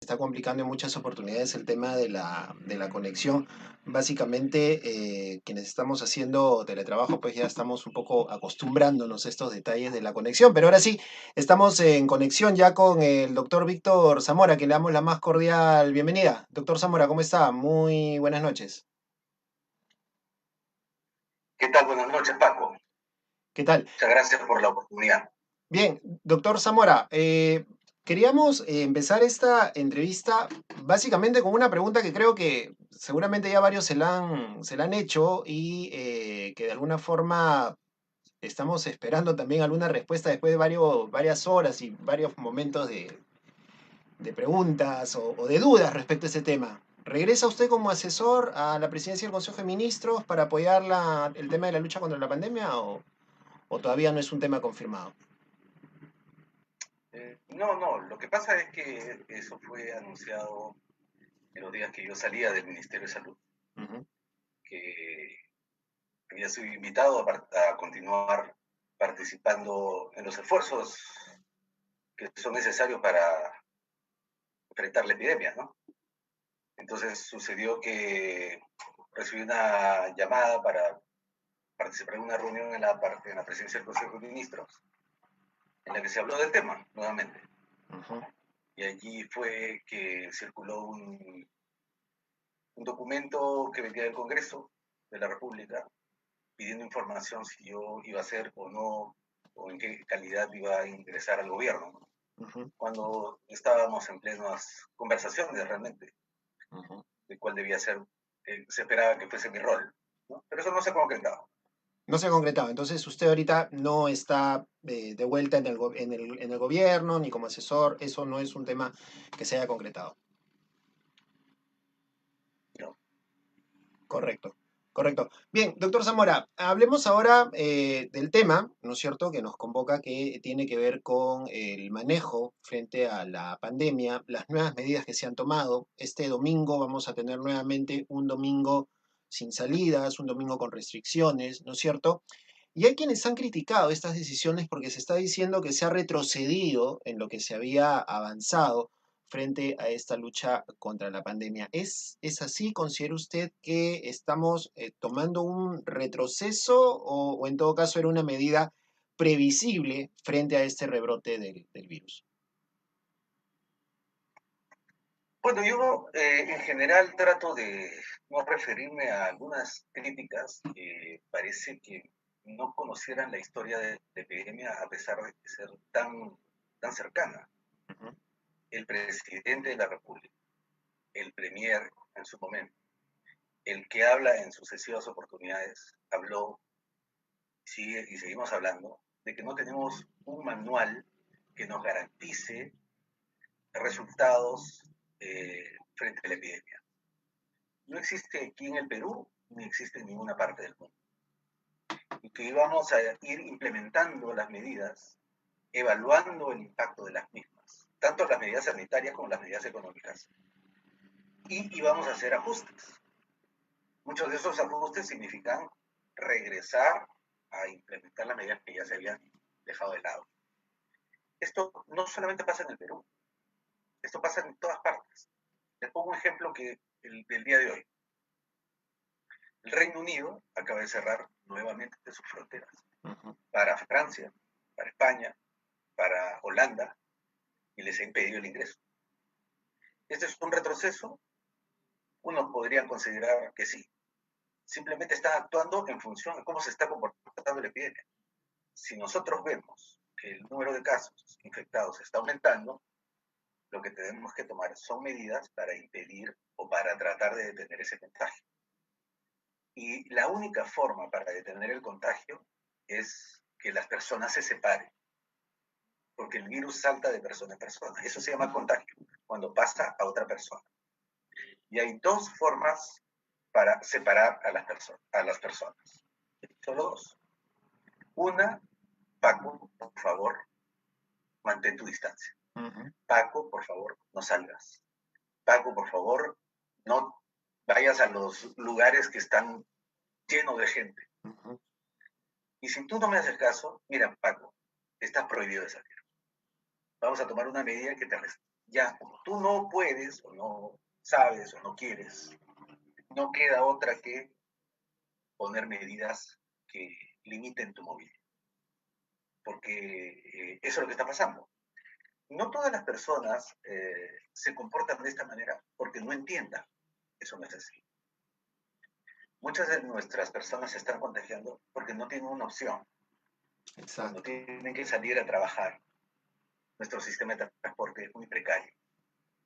está complicando en muchas oportunidades el tema de la conexión. Básicamente, quienes estamos haciendo teletrabajo, pues ya estamos un poco acostumbrándonos a estos detalles de la conexión. Pero ahora sí, estamos en conexión ya con el doctor Víctor Zamora, que le damos la más cordial bienvenida. Doctor Zamora, ¿cómo está? Muy buenas noches. ¿Qué tal? Buenas noches, Paco. ¿Qué tal? Muchas gracias por la oportunidad. Bien, doctor Zamora, queríamos empezar esta entrevista básicamente con una pregunta que creo que seguramente ya varios se la han hecho y que de alguna forma estamos esperando también alguna respuesta después de varias horas y varios momentos de preguntas o de dudas respecto a ese tema. ¿Regresa usted como asesor a la presidencia del Consejo de Ministros para apoyar el tema de la lucha contra la pandemia o todavía no es un tema confirmado? No, lo que pasa es que eso fue anunciado en los días que yo salía del Ministerio de Salud, Ujú. que había sido invitado a continuar participando en los esfuerzos que son necesarios para enfrentar la epidemia, ¿no? Entonces sucedió que recibí una llamada para participar en una reunión en la presidencia del Consejo de Ministros, en la que se habló del tema nuevamente. Ujú. Y allí fue que circuló un documento que venía del Congreso de la República pidiendo información si yo iba a ser o no, o en qué calidad iba a ingresar al gobierno, ¿no? Ujú. Cuando estábamos en plenas conversaciones realmente Ujú. de cuál debía ser, se esperaba que fuese mi rol, ¿no? Pero eso no se ha concretado. No se ha concretado. Entonces, usted ahorita no está de vuelta en en el gobierno ni como asesor. Eso no es un tema que se haya concretado. ¿No? Correcto, correcto. Bien, doctor Zamora, hablemos ahora del tema, ¿no es cierto?, que nos convoca, que tiene que ver con el manejo frente a la pandemia, las nuevas medidas que se han tomado. Este domingo vamos a tener nuevamente un domingo sin salidas, un domingo con restricciones, ¿no es cierto? Y hay quienes han criticado estas decisiones porque se está diciendo que se ha retrocedido en lo que se había avanzado frente a esta lucha contra la pandemia. Es así? ¿Considera usted que estamos tomando un retroceso o en todo caso era una medida previsible frente a este rebrote del virus? Bueno, yo en general trato de no referirme a algunas críticas que parece que no conocieran la historia de la epidemia a pesar de ser tan cercana. Ujú. El presidente de la República, el premier en su momento, el que habla en sucesivas oportunidades, habló, sigue y seguimos hablando, de que no tenemos un manual que nos garantice resultados frente a la epidemia. No existe aquí en el Perú, ni existe en ninguna parte del mundo. Y que íbamos a ir implementando las medidas, evaluando el impacto de las mismas, tanto las medidas sanitarias como las medidas económicas. Y íbamos a hacer ajustes. Muchos de esos ajustes significan regresar a implementar las medidas que ya se habían dejado de lado. Esto no solamente pasa en el Perú, esto pasa en todas partes. Les pongo un ejemplo del día de hoy. El Reino Unido acaba de cerrar nuevamente sus fronteras Ujú. para Francia, para España, para Holanda, y les ha impedido el ingreso. ¿Este es un retroceso? Uno podría considerar que sí. Simplemente está actuando en función de cómo se está comportando la epidemia. Si nosotros vemos que el número de casos infectados está aumentando, lo que tenemos que tomar son medidas para impedir o para tratar de detener ese contagio. Y la única forma para detener el contagio es que las personas se separen, porque el virus salta de persona a persona. Eso se llama contagio, cuando pasa a otra persona. Y hay dos formas para separar a las personas. Solo dos. Una, Paco, por favor, mantén tu distancia. Ujú. Paco, por favor, no salgas. Paco, por favor, no vayas a los lugares que están llenos de gente. Ujú. Y si tú no me haces caso, mira, Paco, estás prohibido de salir. Vamos a tomar una medida que te Ya, como tú no puedes, o no sabes, o no quieres, no queda otra que poner medidas que limiten tu movilidad. Porque eso es lo que está pasando. No todas las personas se comportan de esta manera porque no entiendan. Eso no es así. Muchas de nuestras personas se están contagiando porque no tienen una opción. Cuando Exacto. tienen que salir a trabajar, nuestro sistema de transporte es muy precario.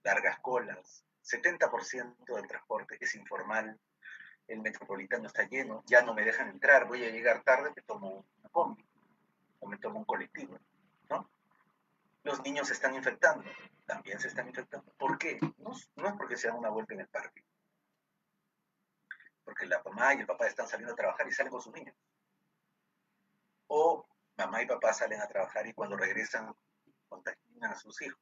Largas colas, 70% del transporte es informal, el metropolitano está lleno, ya no me dejan entrar, voy a llegar tarde, me tomo una combi o me tomo un colectivo, ¿no? Los niños se están infectando, también se están infectando. ¿Por qué? No es porque se dan una vuelta en el parque, porque la mamá y el papá están saliendo a trabajar y salen con sus niños. O mamá y papá salen a trabajar y cuando regresan contagian a sus hijos.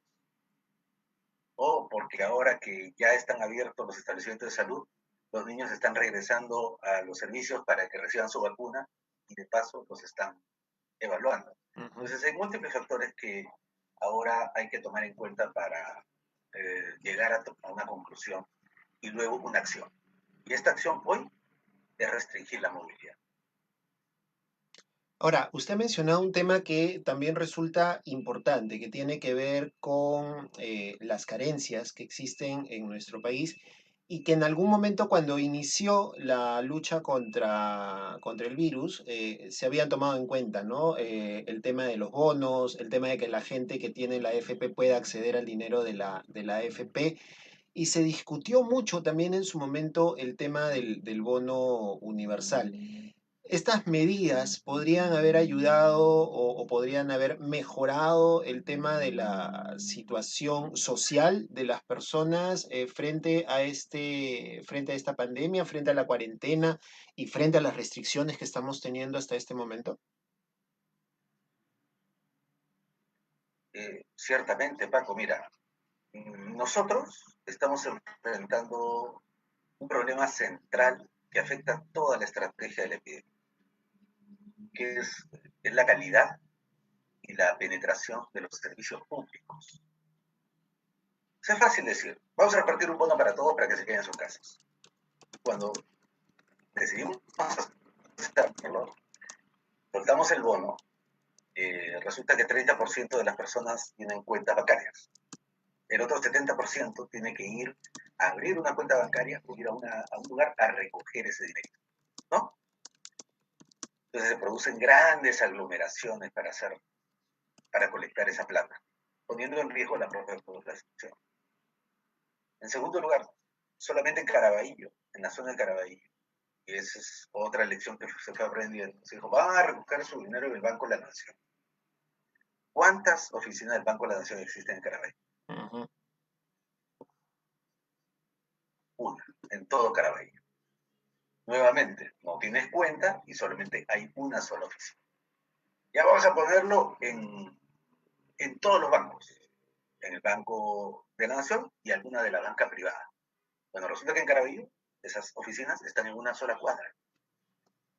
O porque ahora que ya están abiertos los establecimientos de salud, los niños están regresando a los servicios para que reciban su vacuna y de paso los están evaluando. Ujú. Entonces hay múltiples factores que ahora hay que tomar en cuenta para llegar a una conclusión y luego una acción. Y esta acción hoy es restringir la movilidad. Ahora, usted ha mencionado un tema que también resulta importante, que tiene que ver con las carencias que existen en nuestro país y que en algún momento cuando inició la lucha contra el virus se habían tomado en cuenta, ¿no? El tema de los bonos, el tema de que la gente que tiene la AFP pueda acceder al dinero de la AFP. Y se discutió mucho también en su momento el tema del bono universal. ¿Estas medidas podrían haber ayudado o podrían haber mejorado el tema de la situación social de las personas frente a esta pandemia, frente a la cuarentena y frente a las restricciones que estamos teniendo hasta este momento? Ciertamente, Paco, mira, nosotros estamos enfrentando un problema central que afecta a toda la estrategia de la epidemia, que es la calidad y la penetración de los servicios públicos. Es fácil decir, vamos a repartir un bono para todos para que se queden en sus casas. Cuando decidimos hacerlo, soltamos el bono, resulta que 30% de las personas tienen cuentas bancarias. El otro 70% tiene que ir a abrir una cuenta bancaria o ir a un lugar a recoger ese dinero, ¿no? Entonces se producen grandes aglomeraciones para colectar esa plata, poniendo en riesgo la propia población. En segundo lugar, solamente en Caraballo, en la zona de Caraballo, y esa es otra lección que se fue aprendiendo. Se dijo, van a recoger su dinero en el Banco de la Nación. ¿Cuántas oficinas del Banco de la Nación existen en Caraballo? Ujú. Una, en todo Caraballo. Nuevamente, no tienes cuenta y solamente hay una sola oficina. Ya vamos a ponerlo en todos los bancos, en el Banco de la Nación y alguna de la banca privada. Bueno, resulta que en Caraballo esas oficinas están en una sola cuadra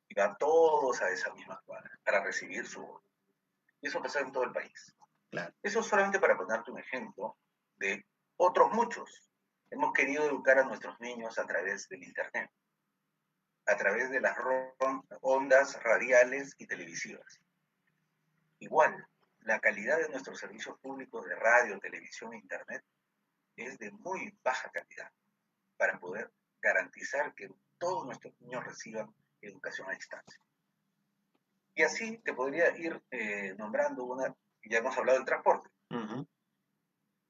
y van todos a esa misma cuadra para recibir su bono. Y eso pasa en todo el país. Claro. Eso solamente para ponerte un ejemplo de otros muchos. Hemos querido educar a nuestros niños a través del Internet, a través de las ondas radiales y televisivas. Igual, la calidad de nuestros servicios públicos de radio, televisión e Internet es de muy baja calidad para poder garantizar que todos nuestros niños reciban educación a distancia. Y así te podría ir nombrando una, ya hemos hablado del transporte, Ujú.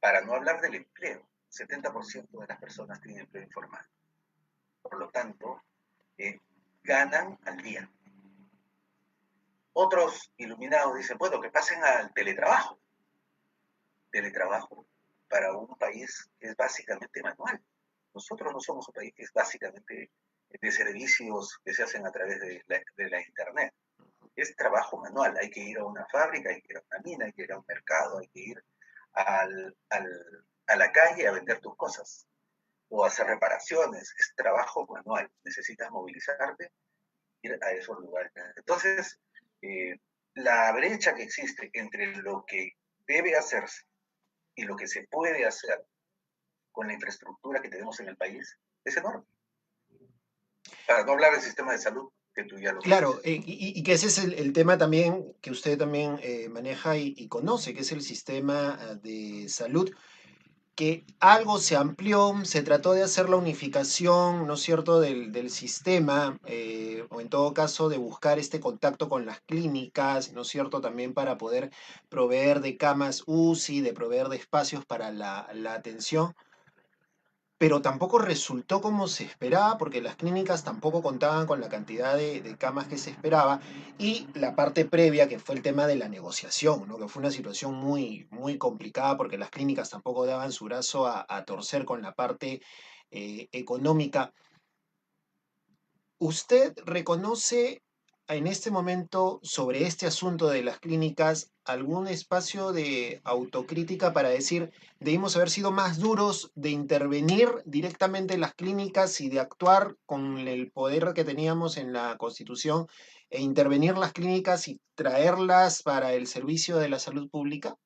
para no hablar del empleo. 70% de las personas tienen empleo informal. Por lo tanto, eh, ganan al día. Otros iluminados dicen, bueno, que pasen al teletrabajo. Teletrabajo para un país que es básicamente manual. Nosotros no somos un país que es básicamente de servicios que se hacen a través de la Internet. Es trabajo manual. Hay que ir a una fábrica, hay que ir a una mina, hay que ir a un mercado, hay que ir a la calle a vender tus cosas o hacer reparaciones. Es trabajo manual. Necesitas movilizarte, ir a esos lugares. Entonces, la brecha que existe entre lo que debe hacerse y lo que se puede hacer con la infraestructura que tenemos en el país es enorme. Para no hablar del sistema de salud, que tú ya lo Claro, conoces. y que ese es el tema también que usted también maneja y conoce, que es el sistema de salud, que algo se amplió, se trató de hacer la unificación, ¿no es cierto?, del sistema, o en todo caso de buscar este contacto con las clínicas, ¿no es cierto?, también para poder proveer de camas UCI, de proveer de espacios para la atención, pero tampoco resultó como se esperaba porque las clínicas tampoco contaban con la cantidad de camas que se esperaba y la parte previa que fue el tema de la negociación, ¿no? Que fue una situación muy, muy complicada porque las clínicas tampoco daban su brazo a torcer con la parte económica. ¿Usted reconoce en este momento sobre este asunto de las clínicas algún espacio de autocrítica para decir, debimos haber sido más duros de intervenir directamente en las clínicas y de actuar con el poder que teníamos en la Constitución e intervenir las clínicas y traerlas para el servicio de la salud pública?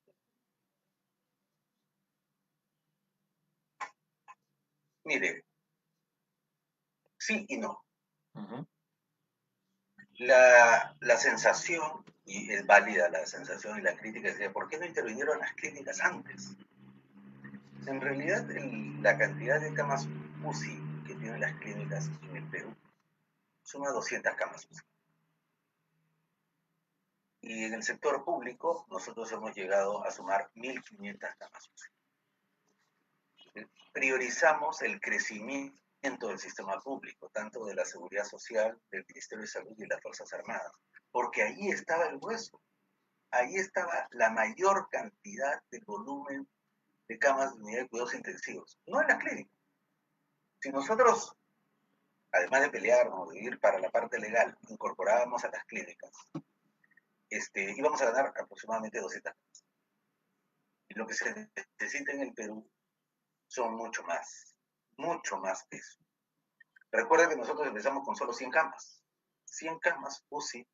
Mire, sí y no. Ujú. La sensación, y es válida la sensación y la crítica, es de ¿por qué no intervinieron las clínicas antes? En realidad, la cantidad de camas UCI que tienen las clínicas en el Perú suma 200 camas UCI. Y en el sector público, nosotros hemos llegado a sumar 1.500 camas UCI. Priorizamos el crecimiento del sistema público, tanto de la Seguridad Social, del Ministerio de Salud y de las Fuerzas Armadas, porque ahí estaba el hueso. Ahí estaba la mayor cantidad de volumen de camas de unidad de cuidados intensivos, no en las clínicas. Si nosotros, además de pelearnos, de ir para la parte legal, incorporábamos a las clínicas, íbamos a ganar aproximadamente 200 camas. Y lo que se necesita en el Perú son mucho más que eso. Recuerda que nosotros empezamos con solo 100 camas. 100 camas UCI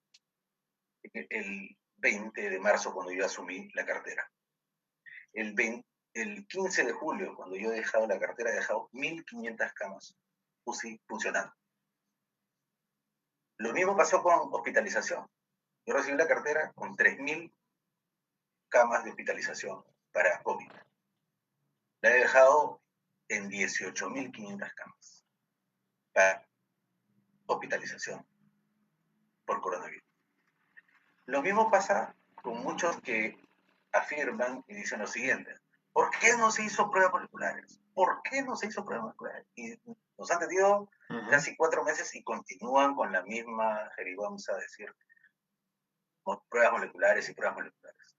el 20 de marzo cuando yo asumí la cartera. El 15 de julio, cuando yo he dejado la cartera, he dejado 1.500 camas UCI funcionando. Lo mismo pasó con hospitalización. Yo recibí la cartera con 3.000 camas de hospitalización para COVID. La he dejado en 18.500 camas para hospitalización por coronavirus. Lo mismo pasa con muchos que afirman y dicen lo siguiente: ¿por qué no se hizo pruebas moleculares? ¿Por qué no se hizo pruebas moleculares? Y nos han tenido casi 4 meses y continúan con la misma jerigonza de decir pruebas moleculares y pruebas moleculares.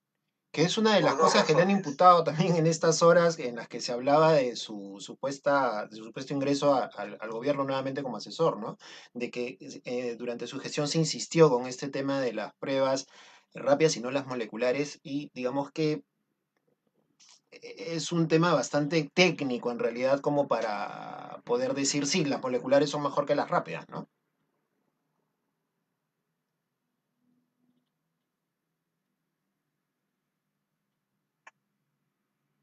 Que es una de las Por dos cosas que le han razones. imputado también en estas horas en las que se hablaba de de su supuesto ingreso al gobierno nuevamente como asesor, ¿no? De que durante su gestión se insistió con este tema de las pruebas rápidas y no las moleculares y digamos que es un tema bastante técnico en realidad como para poder decir, sí, las moleculares son mejor que las rápidas, ¿no?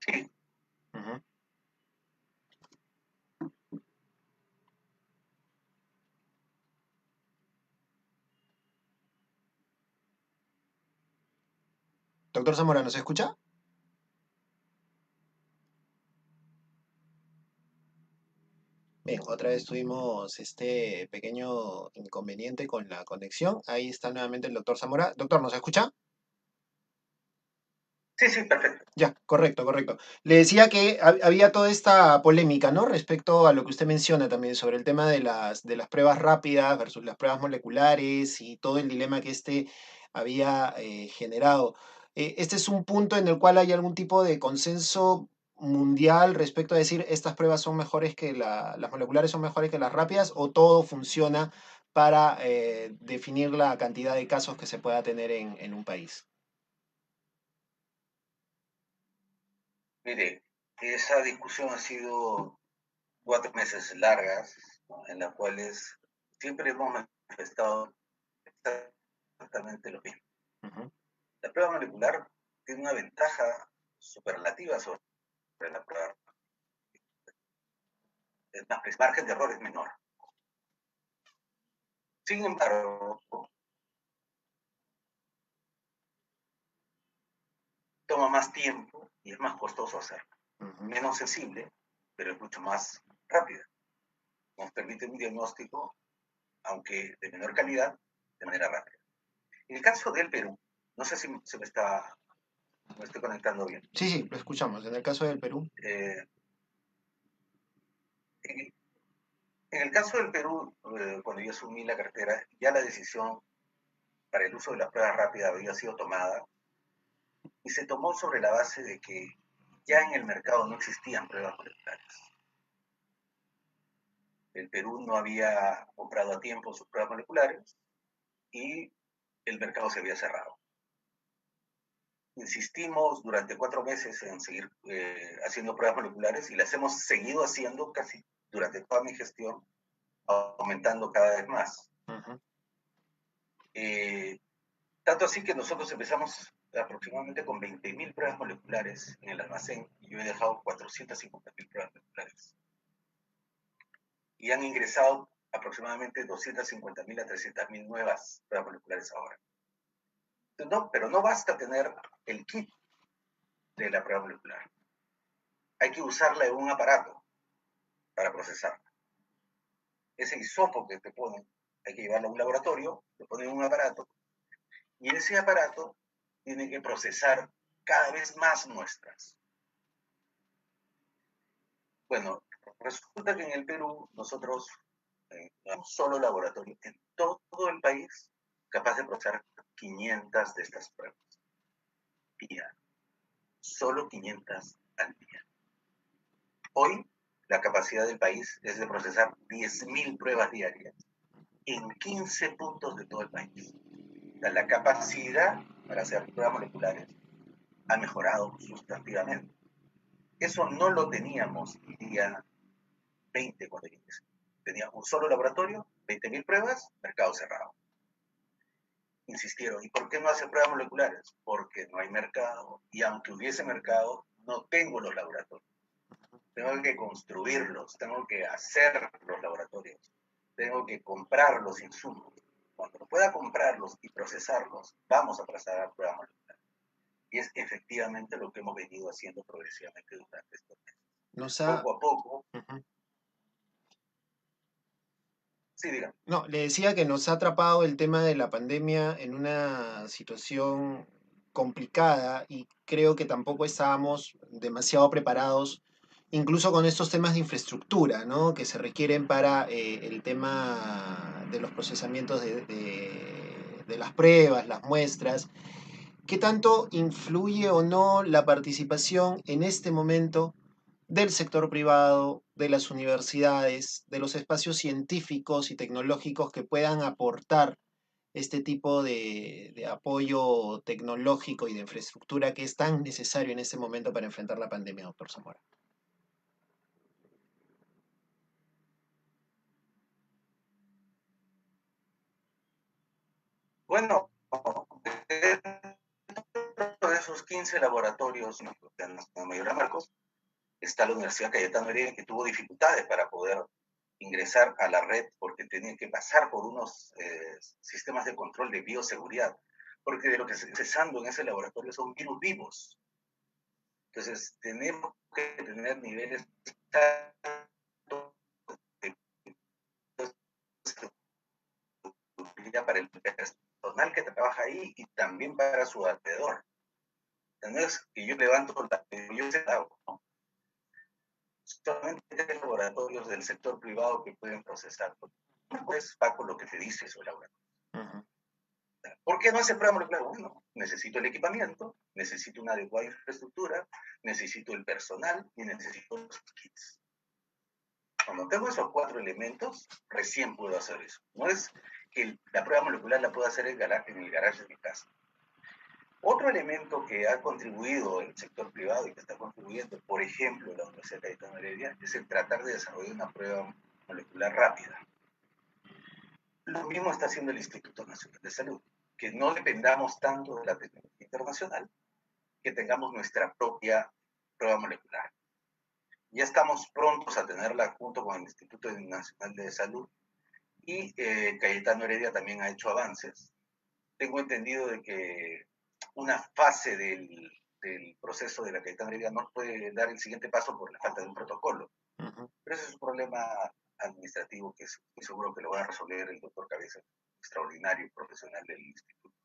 Sí, Ujú. Doctor Zamora, ¿nos escucha? Bien, otra vez tuvimos este pequeño inconveniente con la conexión. Ahí está nuevamente el doctor Zamora. Doctor, ¿nos escucha? sí, sí, perfecto. Ya, correcto, correcto. Le decía que había toda esta polémica, ¿no? Respecto a lo que usted menciona también sobre el tema de las pruebas rápidas versus las pruebas moleculares y todo el dilema que este había generado. ¿Este es un punto en el cual hay algún tipo de consenso mundial respecto a decir estas pruebas son mejores que las moleculares son mejores que las rápidas o todo funciona para definir la cantidad de casos que se pueda tener en un país? Mire, esa discusión ha sido 4 meses largas, ¿no? En las cuales siempre hemos manifestado exactamente lo mismo. Ujú. La prueba molecular tiene una ventaja superlativa sobre la prueba. Es más, el margen de error es menor. Sin embargo, toma más tiempo y es más costoso hacerlo. Menos sensible, pero es mucho más rápida. Nos permite un diagnóstico, aunque de menor calidad, de manera rápida. En el caso del Perú, no sé si se me estoy conectando bien. Sí, sí, lo escuchamos. En el caso del Perú. En el caso del Perú, cuando yo asumí la cartera, ya la decisión para el uso de las pruebas rápidas había sido tomada y se tomó sobre la base de que ya en el mercado no existían pruebas moleculares. El Perú no había comprado a tiempo sus pruebas moleculares y el mercado se había cerrado. Insistimos durante 4 meses en seguir haciendo pruebas moleculares y las hemos seguido haciendo casi durante toda mi gestión, aumentando cada vez más. Tanto así que nosotros empezamos aproximadamente con 20.000 pruebas moleculares en el almacén y yo he dejado 450.000 pruebas moleculares. Y han ingresado aproximadamente 250.000 a 300.000 nuevas pruebas moleculares ahora. No, pero no basta tener el kit de la prueba molecular. Hay que usarla en un aparato para procesarla. Ese hisopo que te ponen, hay que llevarlo a un laboratorio, te ponen un aparato, y en ese aparato tiene que procesar cada vez más muestras. Bueno, resulta que en el Perú nosotros tenemos solo laboratorio en todo el país capaz de procesar 500 de estas pruebas. Día. Solo 500 al día. Hoy, la capacidad del país es de procesar 10.000 pruebas diarias en 15 puntos de todo el país. O sea, la capacidad para hacer pruebas moleculares ha mejorado sustantivamente. Eso no lo teníamos el día 20 cuando yo empecé. Teníamos un solo laboratorio, 20.000 pruebas, mercado cerrado. Insistieron, ¿y por qué no hacen pruebas moleculares? Porque no hay mercado, y aunque hubiese mercado, no tengo los laboratorios. Tengo que construirlos, tengo que hacer los laboratorios, tengo que comprar los insumos. Cuando pueda comprarlos y procesarlos, vamos a pasar a pruebas moleculares. Y es efectivamente lo que hemos venido haciendo progresivamente durante estos meses. Poco a poco. Sí, diga. No, le decía que nos ha atrapado el tema de la pandemia en una situación complicada y creo que tampoco estábamos demasiado preparados, incluso con estos temas de infraestructura, ¿no? Que se requieren para el tema de los procesamientos de las pruebas, las muestras. ¿Qué tanto influye o no la participación en este momento del sector privado, de las universidades, de los espacios científicos y tecnológicos que puedan aportar este tipo de apoyo tecnológico y de infraestructura que es tan necesario en este momento para enfrentar la pandemia, doctor Zamora? Bueno, de esos 15 laboratorios en la mayoría Marcos, está la Universidad Cayetano Heredia, que tuvo dificultades para poder ingresar a la red porque tenían que pasar por unos sistemas de control de bioseguridad, porque de lo que se está cesando en ese laboratorio son virus vivos. Entonces, tenemos que tener niveles para el personal que trabaja ahí y también para su alrededor. No es que yo levanto la yo se hago, ¿no? Solamente hay laboratorios del sector privado que pueden procesar. Pues, Paco, lo que te dice eso, Laura. ¿Por qué no hace prueba molecular? Bueno, necesito el equipamiento, necesito una adecuada infraestructura, necesito el personal y necesito los kits. Cuando tengo esos 4 elementos, recién puedo hacer eso. No es que la prueba molecular la puedo hacer en el garaje de mi casa. Otro elemento que ha contribuido el sector privado y que está contribuyendo, por ejemplo, la Universidad Cayetano Heredia, es el tratar de desarrollar una prueba molecular rápida. Lo mismo está haciendo el Instituto Nacional de Salud, que no dependamos tanto de la tecnología internacional, que tengamos nuestra propia prueba molecular. Ya estamos prontos a tenerla junto con el Instituto Nacional de Salud y Cayetano Heredia también ha hecho avances. Tengo entendido de que una fase del proceso de la Cayetano Heredia no puede dar el siguiente paso por la falta de un protocolo. Pero ese es un problema administrativo que estoy seguro que lo va a resolver el doctor Cabeza, extraordinario profesional del instituto.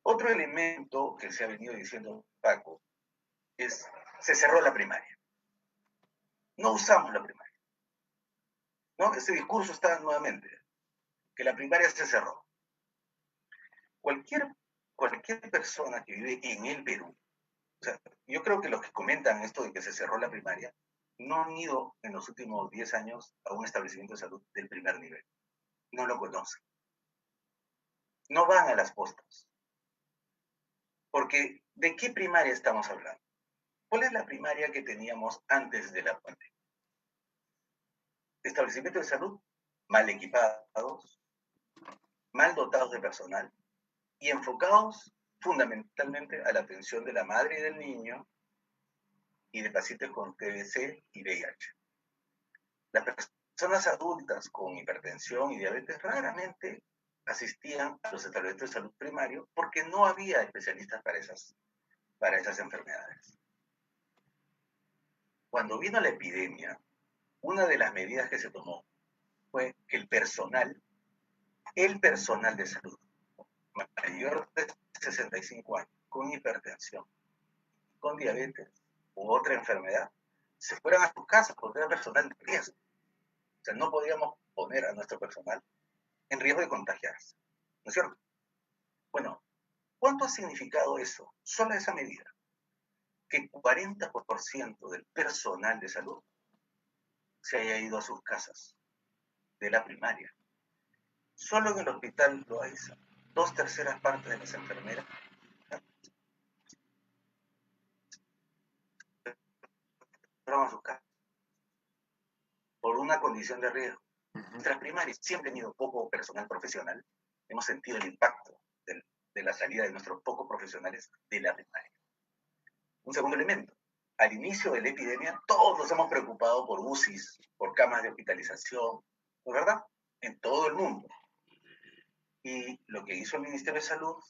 Otro elemento que se ha venido diciendo Paco es, se cerró la primaria. No usamos la primaria. ¿No? Ese discurso está nuevamente, que la primaria se cerró. Cualquier persona que vive en el Perú, o sea, yo creo que los que comentan esto de que se cerró la primaria, no han ido en los últimos 10 años a un establecimiento de salud del primer nivel. No lo conocen. No van a las postas. Porque, ¿de qué primaria estamos hablando? ¿Cuál es la primaria que teníamos antes de la pandemia? Establecimientos de salud mal equipados, mal dotados de personal y enfocados fundamentalmente a la atención de la madre y del niño y de pacientes con TBC y VIH. Las personas adultas con hipertensión y diabetes raramente asistían a los establecimientos de salud primario porque no había especialistas para esas enfermedades. Cuando vino la epidemia, una de las medidas que se tomó fue que el personal de salud mayor de 65 años, con hipertensión, con diabetes u otra enfermedad, se fueran a sus casas porque era personal de riesgo. O sea, no podíamos poner a nuestro personal en riesgo de contagiarse. ¿No es cierto? Bueno, ¿cuánto ha significado eso? Solo esa medida. Que el 40% del personal de salud se haya ido a sus casas de la primaria. Solo en el hospital Loaiza, 2/3 partes de las enfermeras fueron a sus casas por una condición de riesgo. Nuestras primarias siempre han tenido poco personal profesional. Hemos sentido el impacto de la salida de nuestros pocos profesionales de la primaria. Un segundo elemento. Al inicio de la epidemia, todos nos hemos preocupado por UCIs, por camas de hospitalización, ¿no es verdad? En todo el mundo. Y lo que hizo el Ministerio de Salud,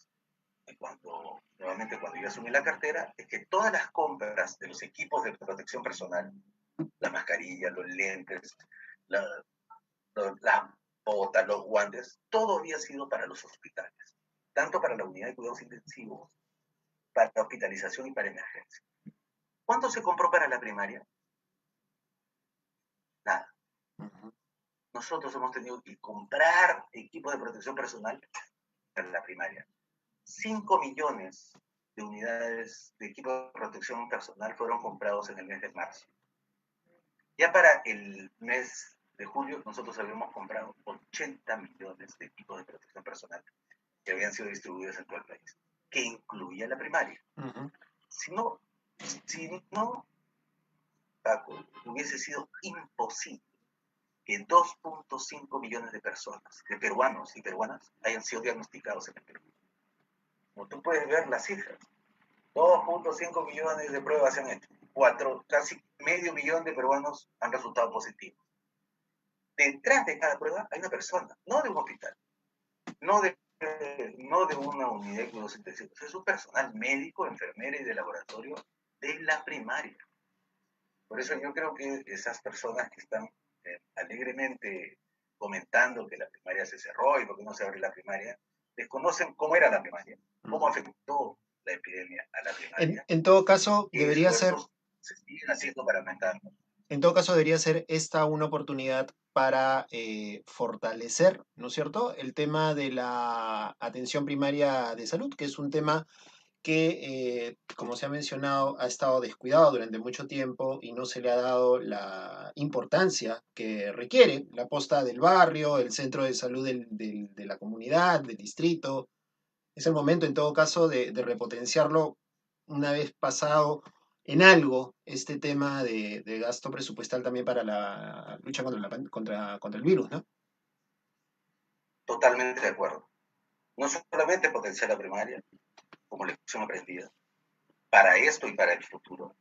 nuevamente cuando yo asumí la cartera, es que todas las compras de los equipos de protección personal, la mascarilla, los lentes, las botas, los guantes, todo había sido para los hospitales, tanto para la unidad de cuidados intensivos, para la hospitalización y para emergencia. ¿Cuánto se compró para la primaria? Nada. Nosotros hemos tenido que comprar equipos de protección personal para la primaria. 5 millones de unidades de equipos de protección personal fueron comprados en el mes de marzo. Ya para el mes de julio nosotros habíamos comprado 80 millones de equipos de protección personal que habían sido distribuidos en todo el país, que incluía la primaria. Si no, Paco, hubiese sido imposible que 2.5 millones de personas, de peruanos y peruanas, hayan sido diagnosticados en el Perú. Como tú puedes ver las cifras, 2.5 millones de pruebas se han hecho, casi medio millón de peruanos han resultado positivos. Detrás de cada prueba hay una persona, no de un hospital, no de una unidad de cuidados intensivos, es un personal médico, enfermera y de laboratorio de la primaria. Por eso yo creo que esas personas que están alegremente comentando que la primaria se cerró y por qué no se abre la primaria, desconocen cómo era la primaria, cómo afectó la epidemia a la primaria. En todo caso, debería ser... se siguen haciendo para aumentarlo. En todo caso, debería ser esta una oportunidad para fortalecer, ¿no es cierto?, el tema de la atención primaria de salud, que es un tema que, como se ha mencionado, ha estado descuidado durante mucho tiempo y no se le ha dado la importancia que requiere. La posta del barrio, el centro de salud de la comunidad, del distrito. Es el momento, en todo caso, de repotenciarlo una vez pasado en algo este tema de gasto presupuestal también para la lucha contra el virus, ¿no? Totalmente de acuerdo. No solamente potenciar la primaria, como lección aprendida, para esto y para el futuro.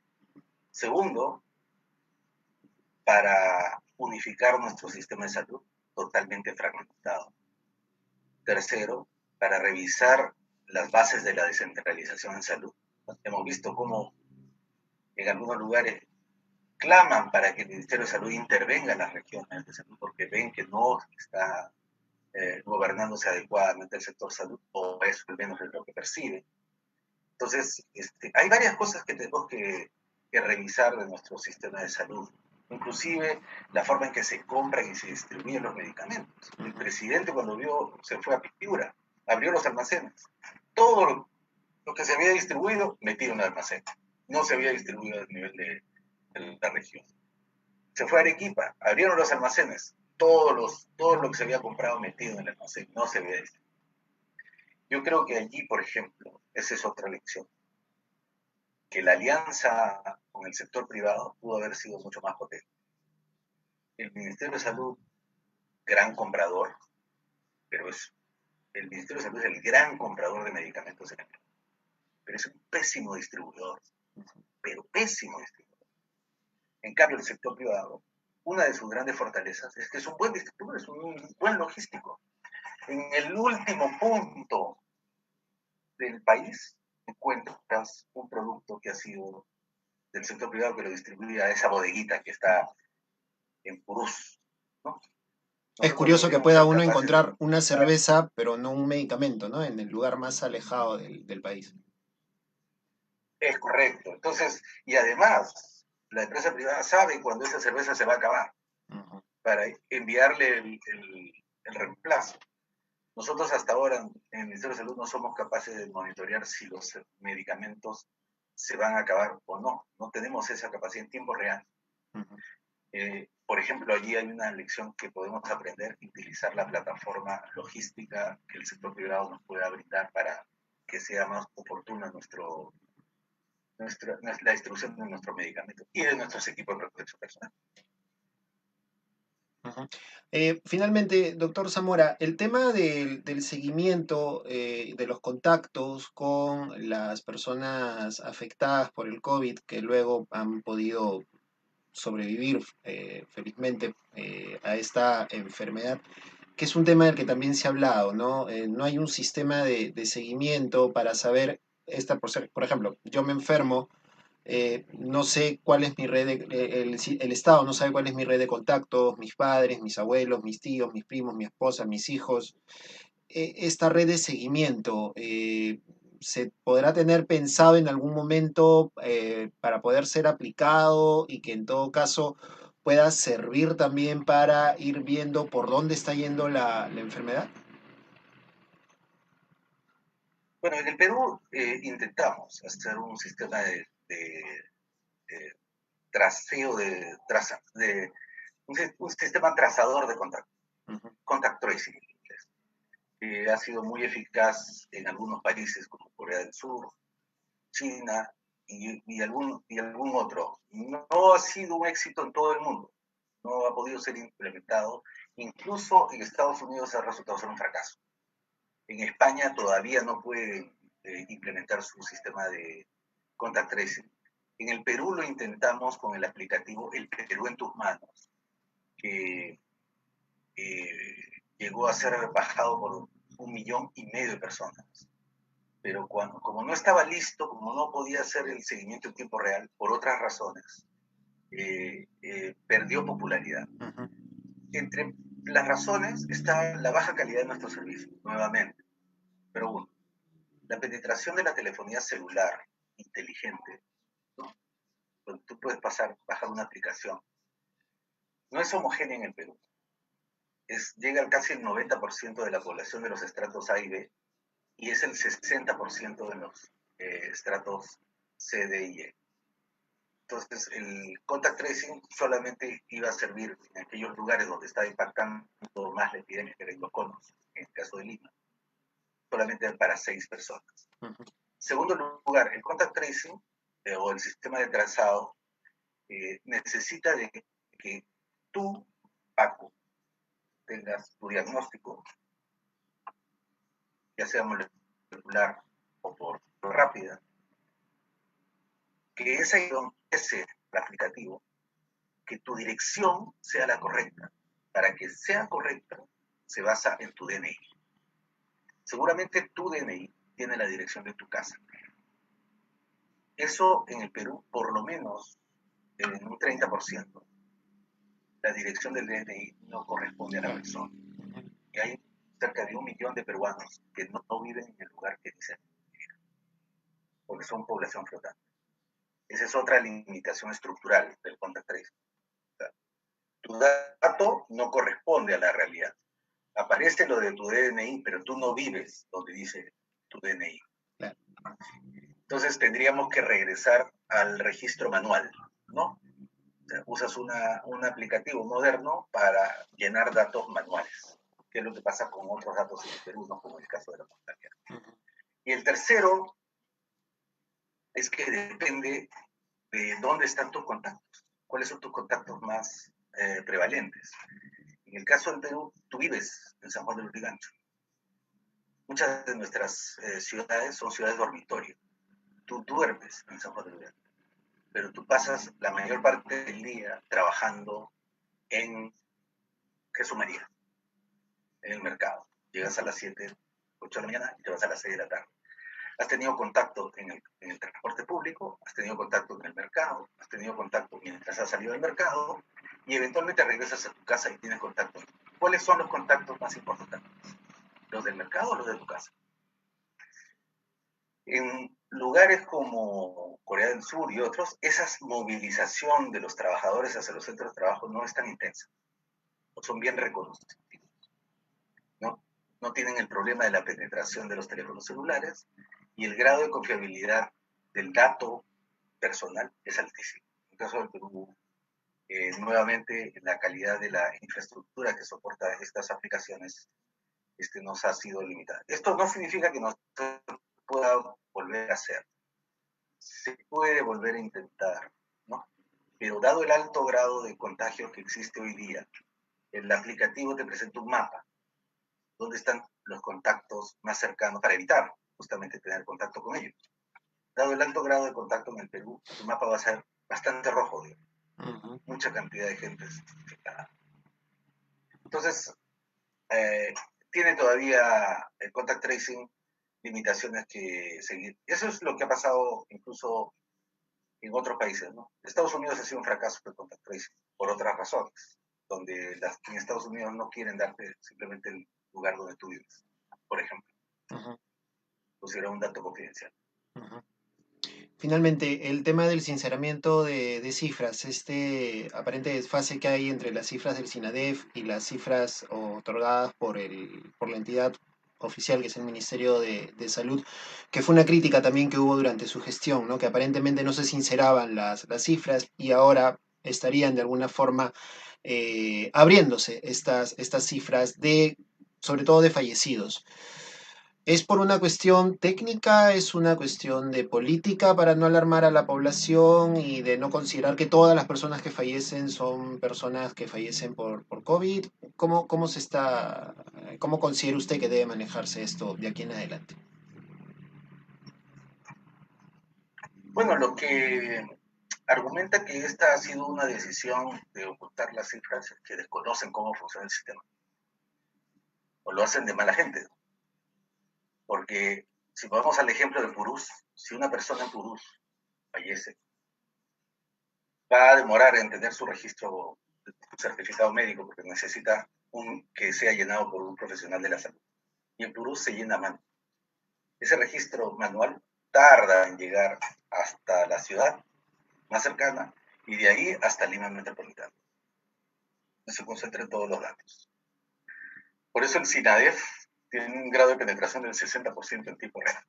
Segundo, para unificar nuestro sistema de salud totalmente fragmentado. Tercero, para revisar las bases de la descentralización en salud. Hemos visto cómo en algunos lugares claman para que el Ministerio de Salud intervenga en las regiones de salud porque ven que no está gobernándose adecuadamente el sector salud, o eso al menos es lo que percibe. Entonces, hay varias cosas que tenemos que revisar de nuestro sistema de salud, inclusive la forma en que se compran y se distribuyen los medicamentos. El presidente cuando se fue a Piura, abrió los almacenes. Todo lo que se había distribuido, metido en el almacén. No se había distribuido a nivel de la región. Se fue a Arequipa, abrieron los almacenes. Todo lo que se había comprado metido en el almacén, no se había distribuido. Yo creo que allí, por ejemplo, esa es otra lección, que la alianza con el sector privado pudo haber sido mucho más potente. El Ministerio de Salud, gran comprador, pero el Ministerio de Salud es el gran comprador de medicamentos en el mundo, pero es un pésimo distribuidor, pero pésimo distribuidor. En cambio, el sector privado, una de sus grandes fortalezas es que es un buen distribuidor, es un buen logístico. En el último punto del país encuentras un producto que ha sido del sector privado que lo distribuye a esa bodeguita que está en Purús, ¿no? Es Nosotros curioso que deberíamos pueda ser uno capaces de encontrar una utilizar. cerveza, pero no un medicamento, ¿no? En el lugar más alejado del país. Es correcto. Entonces, y además, la empresa privada sabe cuando esa cerveza se va a acabar Ujú. para enviarle el reemplazo. Nosotros hasta ahora en el Ministerio de Salud no somos capaces de monitorear si los medicamentos se van a acabar o no. No tenemos esa capacidad en tiempo real. Ujú. Por ejemplo, allí hay una lección que podemos aprender y utilizar la plataforma logística que el sector privado nos pueda brindar para que sea más oportuna la distribución de nuestros medicamentos y de nuestros equipos de protección personal. Ujú. Finalmente, doctor Zamora, el tema del seguimiento de los contactos con las personas afectadas por el COVID que luego han podido sobrevivir felizmente a esta enfermedad, que es un tema del que también se ha hablado, ¿no? No hay un sistema de seguimiento para saber, por ejemplo, yo me enfermo, no sé cuál es mi red el Estado no sabe cuál es mi red de contactos, mis padres, mis abuelos, mis tíos, mis primos, mi esposa, mis hijos. Esta red de seguimiento, ¿se podrá tener pensado en algún momento para poder ser aplicado y que en todo caso pueda servir también para ir viendo por dónde está yendo la enfermedad? Bueno, en el Perú intentamos hacer un sistema de traceo, un sistema trazador de contacto, Ujú. contact tracing en inglés, que ha sido muy eficaz en algunos países como Corea del Sur, China y algún otro. No ha sido un éxito en todo el mundo, no ha podido ser implementado. Incluso en Estados Unidos ha resultado ser un fracaso. En España todavía no pueden implementar su sistema de contact tracing. En el Perú lo intentamos con el aplicativo El Perú en tus manos, que llegó a ser bajado por 1,5 millones de personas. Pero como no estaba listo, como no podía hacer el seguimiento en tiempo real, por otras razones, perdió popularidad. Ujú. Entre las razones está la baja calidad de nuestro servicio, nuevamente. Pero uno, la penetración de la telefonía celular inteligente, ¿no? Donde tú puedes bajar una aplicación, no es homogénea en el Perú. Llega casi el 90% de la población de los estratos A y B y es el 60% de los estratos C, D y E. Entonces, el contact tracing solamente iba a servir en aquellos lugares donde estaba impactando más la epidemia, que eran los conos, en el caso de Lima, solamente para 6 personas. Ujú. Segundo lugar, el contact tracing o el sistema de trazado necesita de que tú, Paco, tengas tu diagnóstico, ya sea molecular o por rápida, que esa dirección es el aplicativo, que tu dirección sea la correcta. Para que sea correcta, se basa en tu DNI. Seguramente tu DNI tiene la dirección de tu casa. Eso en el Perú, por lo menos en un 30%, la dirección del DNI no corresponde a la persona. Y hay cerca de 1 millón de peruanos que no viven en el lugar que dicen, porque son población flotante. Esa es otra limitación estructural del contact tracing. O sea, tu dato no corresponde a la realidad. Aparece lo de tu DNI, pero tú no vives donde dice tu DNI. Claro. Entonces tendríamos que regresar al registro manual, ¿no? O sea, usas un aplicativo moderno para llenar datos manuales, que es lo que pasa con otros datos en el Perú, ¿no? Como el caso de la montaña. Y el tercero es que depende de dónde están tus contactos, cuáles son tus contactos más prevalentes. En el caso del Perú, tú vives en San Juan del Lurigancho. Muchas de nuestras ciudades son ciudades dormitorio. Tú duermes en San Juan del Lurigancho, pero tú pasas la mayor parte del día trabajando en Jesús María, en el mercado. Llegas a las 7, 8 de la mañana y te vas a las 6 de la tarde. Has tenido contacto en el transporte público, has tenido contacto en el mercado, has tenido contacto mientras has salido del mercado y eventualmente regresas a tu casa y tienes contacto. ¿Cuáles son los contactos más importantes? ¿Los del mercado o los de tu casa? En lugares como Corea del Sur y otros, esa movilización de los trabajadores hacia los centros de trabajo no es tan intensa, o son bien reconocidos, ¿no? No tienen el problema de la penetración de los teléfonos celulares y el grado de confiabilidad del dato personal es altísimo. En el caso del Perú, nuevamente la calidad de la infraestructura que soporta estas aplicaciones nos ha sido limitada. Esto no significa que no se pueda volver a hacer. Se puede volver a intentar, ¿no? Pero dado el alto grado de contagio que existe hoy día, el aplicativo te presenta un mapa donde están los contactos más cercanos para evitar justamente tener contacto con ellos. Dado el alto grado de contacto en el Perú, el mapa va a ser bastante rojo, digamos. Mucha cantidad de gente infectada. Entonces, tiene todavía el contact tracing limitaciones que seguir. Eso es lo que ha pasado incluso en otros países, ¿no? Estados Unidos ha sido un fracaso de contact tracing por otras razones, donde en Estados Unidos no quieren darte simplemente el lugar donde tú vives, por ejemplo. Considera un dato confidencial. Finalmente, el tema del sinceramiento de cifras, este aparente desfase que hay entre las cifras del SINADEF y las cifras otorgadas por la entidad oficial, que es el Ministerio de Salud, que fue una crítica también que hubo durante su gestión, ¿no? Que aparentemente no se sinceraban las cifras y ahora estarían de alguna forma abriéndose estas cifras sobre todo de fallecidos. ¿Es por una cuestión técnica? ¿Es una cuestión de política para no alarmar a la población y de no considerar que todas las personas que fallecen son personas que fallecen por COVID? ¿Cómo considera usted que debe manejarse esto de aquí en adelante? Bueno, lo que argumenta que esta ha sido una decisión de ocultar las cifras es que desconocen cómo funciona el sistema. O lo hacen de mala gente. Porque si vamos al ejemplo de Purús, si una persona en Purús fallece, va a demorar en tener su registro, su certificado médico, porque necesita que sea llenado por un profesional de la salud. Y en Purús se llena a mano. Ese registro manual tarda en llegar hasta la ciudad más cercana y de ahí hasta Lima Metropolitana. Se concentran todos los datos. Por eso el SINADEF tiene un grado de penetración del 60% en tiempo real.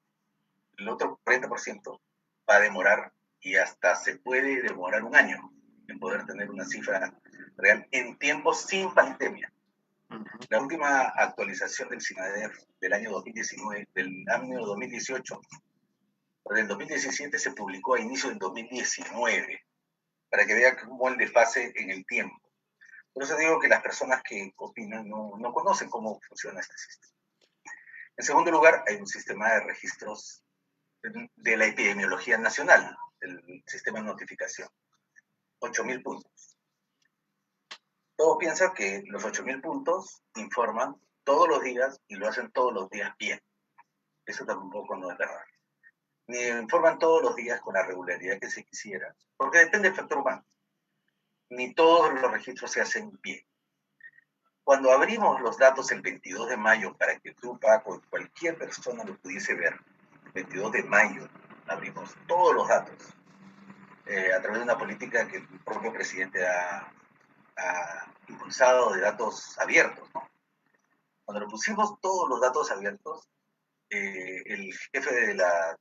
El otro 40% va a demorar y hasta se puede demorar un año en poder tener una cifra real en tiempos sin pandemia. La última actualización del SINADEF del año 2019, del año 2018, del 2017 se publicó a inicio del 2019, para que vean cómo el desfase en el tiempo. Por eso digo que las personas que opinan no conocen cómo funciona este sistema. En segundo lugar, hay un sistema de registros de la epidemiología nacional, el sistema de notificación. 8.000 puntos. Todos piensan que los 8.000 puntos informan todos los días y lo hacen todos los días bien. Eso tampoco no es verdad. Ni informan todos los días con la regularidad que se quisiera, porque depende del factor humano. Ni todos los registros se hacen bien. Cuando abrimos los datos el 22 de mayo para que tú, Paco, cualquier persona lo pudiese ver, el 22 de mayo abrimos todos los datos a través de una política que el propio presidente ha impulsado de datos abiertos, ¿no? Cuando lo pusimos todos los datos abiertos, el jefe de la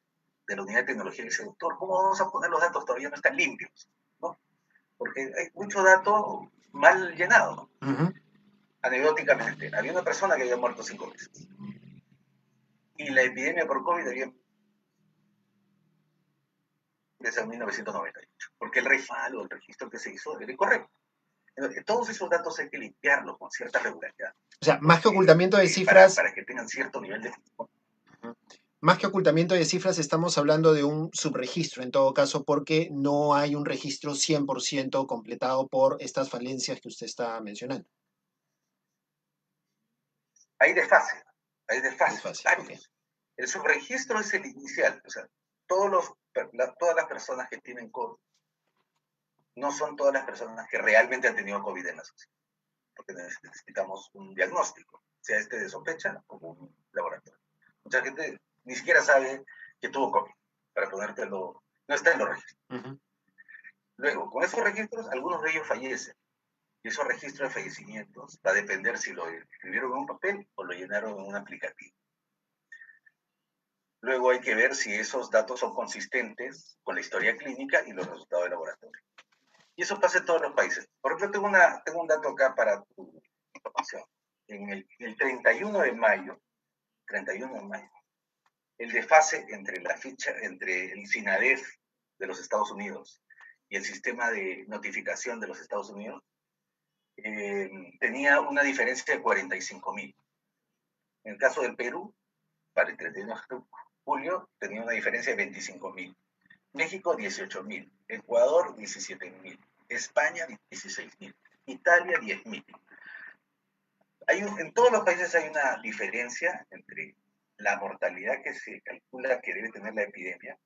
unidad de tecnología dice, doctor, ¿cómo vamos a poner los datos? Todavía no están limpios, ¿no? Porque hay mucho dato mal llenado, ¿no? Uh-huh. Anecdóticamente, había una persona que había muerto 5 veces. Y la epidemia por COVID había desde 1998, porque el registro que se hizo era incorrecto. Entonces, todos esos datos hay que limpiarlos con cierta regularidad. O sea, más que ocultamiento de cifras... Para que tengan cierto nivel de... Más que ocultamiento de cifras, estamos hablando de un subregistro, en todo caso, porque no hay un registro 100% completado por estas falencias que usted está mencionando. Hay desfases, varios. Okay. El subregistro es el inicial, o sea, todas las personas que tienen COVID no son todas las personas que realmente han tenido COVID en la sociedad, porque necesitamos un diagnóstico, sea este de sospecha o un laboratorio. Mucha gente ni siquiera sabe que tuvo COVID, para ponértelo, no está en los registros. Uh-huh. Luego, con esos registros, algunos de ellos fallecen. Y esos registros de fallecimientos va a depender si lo escribieron en un papel o lo llenaron en un aplicativo. Luego hay que ver si esos datos son consistentes con la historia clínica y los resultados de laboratorio. Y eso pasa en todos los países. Por ejemplo, tengo un dato acá para tu información. En el 31 de mayo, el desfase entre el SINADEF de los Estados Unidos y el sistema de notificación de los Estados Unidos tenía una diferencia de 45.000. En el caso del Perú, para el 31 de julio, tenía una diferencia de 25.000. México, 18.000. Ecuador, 17.000. España, 16.000. Italia, 10.000. En todos los países hay una diferencia entre la mortalidad que se calcula que debe tener la epidemia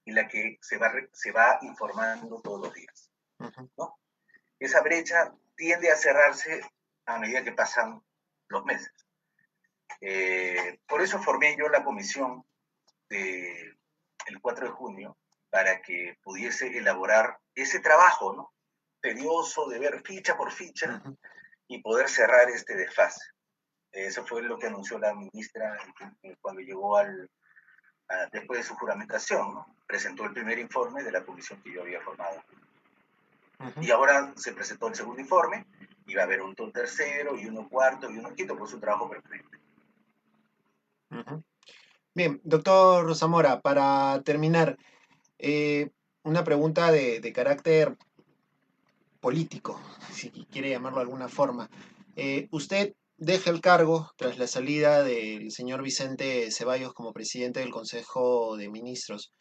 y la que se va informando todos los días, ¿no? Esa brecha tiende a cerrarse a medida que pasan los meses. Por eso formé yo la comisión el 4 de junio para que pudiese elaborar ese trabajo, ¿no?, tedioso de ver ficha por ficha y poder cerrar este desfase. Eso fue lo que anunció la ministra cuando llegó después de su juramentación, ¿no? Presentó el primer informe de la comisión que yo había formado. Y ahora se presentó el segundo informe y va a haber un tercero y uno cuarto y uno quinto, por su trabajo permanente. Bien, doctor Zamora, para terminar, una pregunta de carácter político, si quiere llamarlo de alguna forma. Usted deja el cargo tras la salida del señor Vicente Ceballos como presidente del Consejo de Ministros.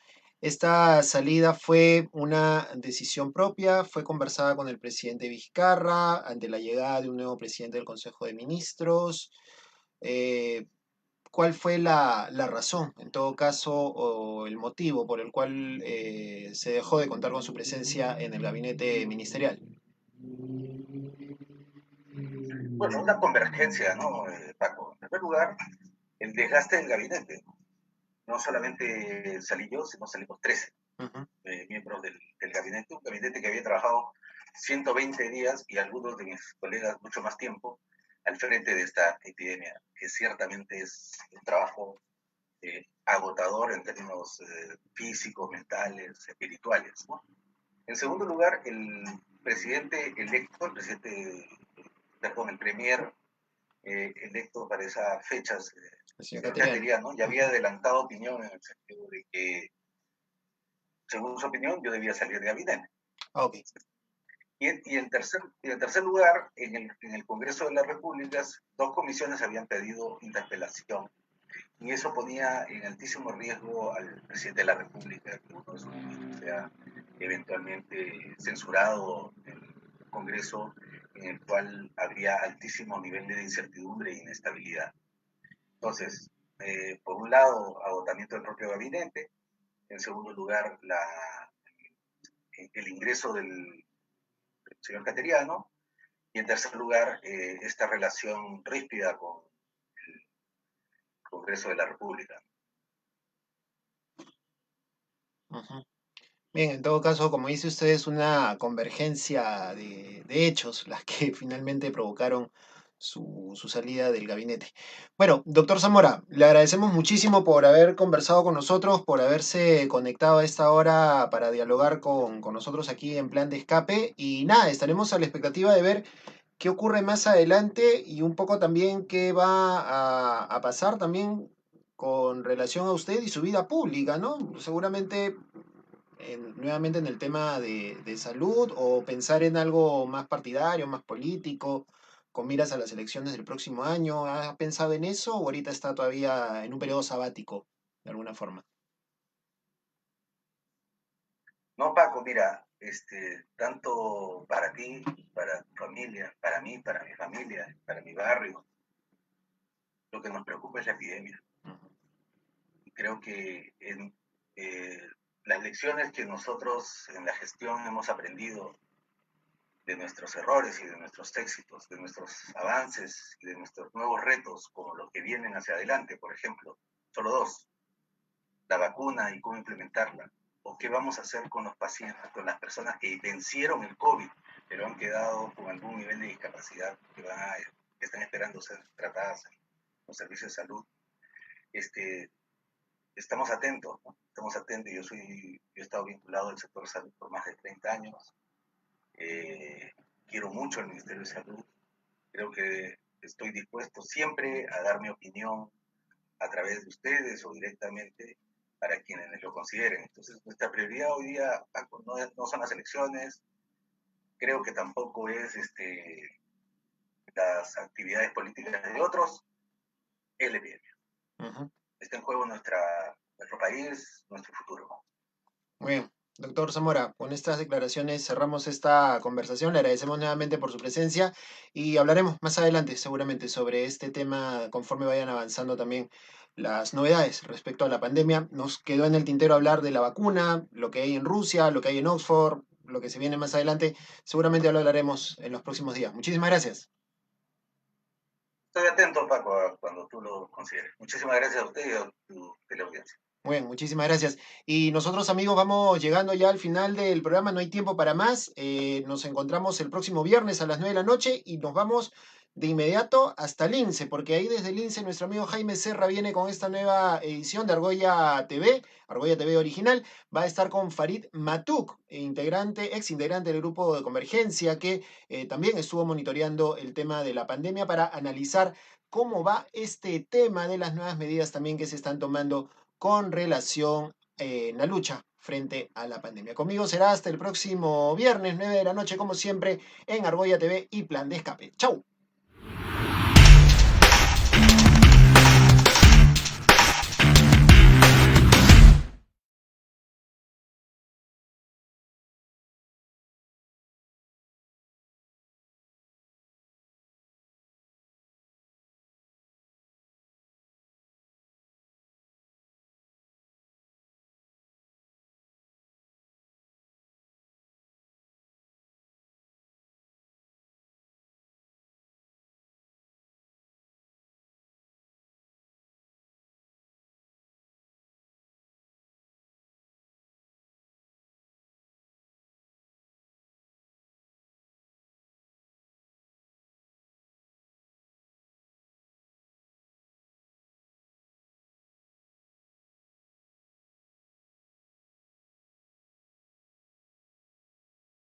¿Esta salida fue una decisión propia? ¿Fue conversada con el presidente Vizcarra ante la llegada de un nuevo presidente del Consejo de Ministros? ¿Cuál fue la razón, en todo caso, o el motivo por el cual se dejó de contar con su presencia en el gabinete ministerial? Bueno, una convergencia, ¿no, Paco? En primer lugar, el desgaste del gabinete. No solamente salí yo, sino salimos 13 miembros del gabinete, un gabinete que había trabajado 120 días y algunos de mis colegas mucho más tiempo al frente de esta epidemia, que ciertamente es un trabajo agotador en términos físicos, mentales, espirituales, ¿no? En segundo lugar, el presidente electo, el premier electo para esas fechas, el señor Cateriano, ya había adelantado opinión en el sentido de que, según su opinión, yo debía salir de gabinete. Okay. Y en tercer lugar, en el Congreso de las Repúblicas, 2 comisiones habían pedido interpelación, y eso ponía en altísimo riesgo al presidente de la República que uno de sus ministros sea eventualmente censurado en el Congreso, en el cual habría altísimo nivel de incertidumbre e inestabilidad. Entonces, por un lado, agotamiento del propio gabinete, en segundo lugar, el ingreso del señor Cateriano, y en tercer lugar, esta relación ríspida con el Congreso de la República. Ujú. Bien, en todo caso, como dice usted, es una convergencia de hechos las que finalmente provocaron su salida del gabinete. Bueno, doctor Zamora, le agradecemos muchísimo por haber conversado con nosotros, por haberse conectado a esta hora para dialogar con nosotros aquí en Plan de Escape. Y nada, estaremos a la expectativa de ver qué ocurre más adelante y un poco también qué va a pasar también con relación a usted y su vida pública, ¿no? Seguramente nuevamente en el tema de salud o pensar en algo más partidario, más político, con miras a las elecciones del próximo año. ¿Ha pensado en eso o ahorita está todavía en un periodo sabático, de alguna forma? No, Paco, mira, tanto para ti, para tu familia, para mí, para mi familia, para mi barrio, lo que nos preocupa es la epidemia. Y creo que eh, las lecciones que nosotros en la gestión hemos aprendido de nuestros errores y de nuestros éxitos, de nuestros avances y de nuestros nuevos retos, como los que vienen hacia adelante, por ejemplo, solo dos: la vacuna y cómo implementarla, o qué vamos a hacer con los pacientes, con las personas que vencieron el COVID, pero han quedado con algún nivel de discapacidad, que están esperando ser tratadas en los servicios de salud. Este, Estamos atentos, ¿no? Estamos atentos. Yo he estado vinculado al sector de salud por más de 30 años. Eh, Quiero mucho al Ministerio de Salud. Creo que estoy dispuesto siempre a dar mi opinión a través de ustedes o directamente para quienes lo consideren. Entonces, nuestra prioridad hoy día, Paco, no son las elecciones, creo que tampoco es las actividades políticas de otros, es la epidemia. Ujú. Está en juego nuestro país, nuestro futuro. Muy bien. Doctor Zamora, con estas declaraciones cerramos esta conversación. Le agradecemos nuevamente por su presencia y hablaremos más adelante seguramente sobre este tema conforme vayan avanzando también las novedades respecto a la pandemia. Nos quedó en el tintero hablar de la vacuna, lo que hay en Rusia, lo que hay en Oxford, lo que se viene más adelante. Seguramente lo hablaremos en los próximos días. Muchísimas gracias. Estoy atento, Paco, cuando tú lo consideres. Muchísimas gracias a usted y a tu teleaudiencia. Muy bien, muchísimas gracias. Y nosotros, amigos, vamos llegando ya al final del programa, no hay tiempo para más. Nos encontramos el próximo viernes a las 9 de la noche y nos vamos de inmediato hasta Lince, porque ahí desde Lince nuestro amigo Jaime Serra viene con esta nueva edición de Argolla TV original. Va a estar con Farid Matuk, ex integrante del grupo de Convergencia, que también estuvo monitoreando el tema de la pandemia para analizar cómo va este tema de las nuevas medidas también que se están tomando con relación en la lucha frente a la pandemia. Conmigo será hasta el próximo viernes, 9 de la noche, como siempre, en Argolla TV y Plan de Escape. ¡Chau!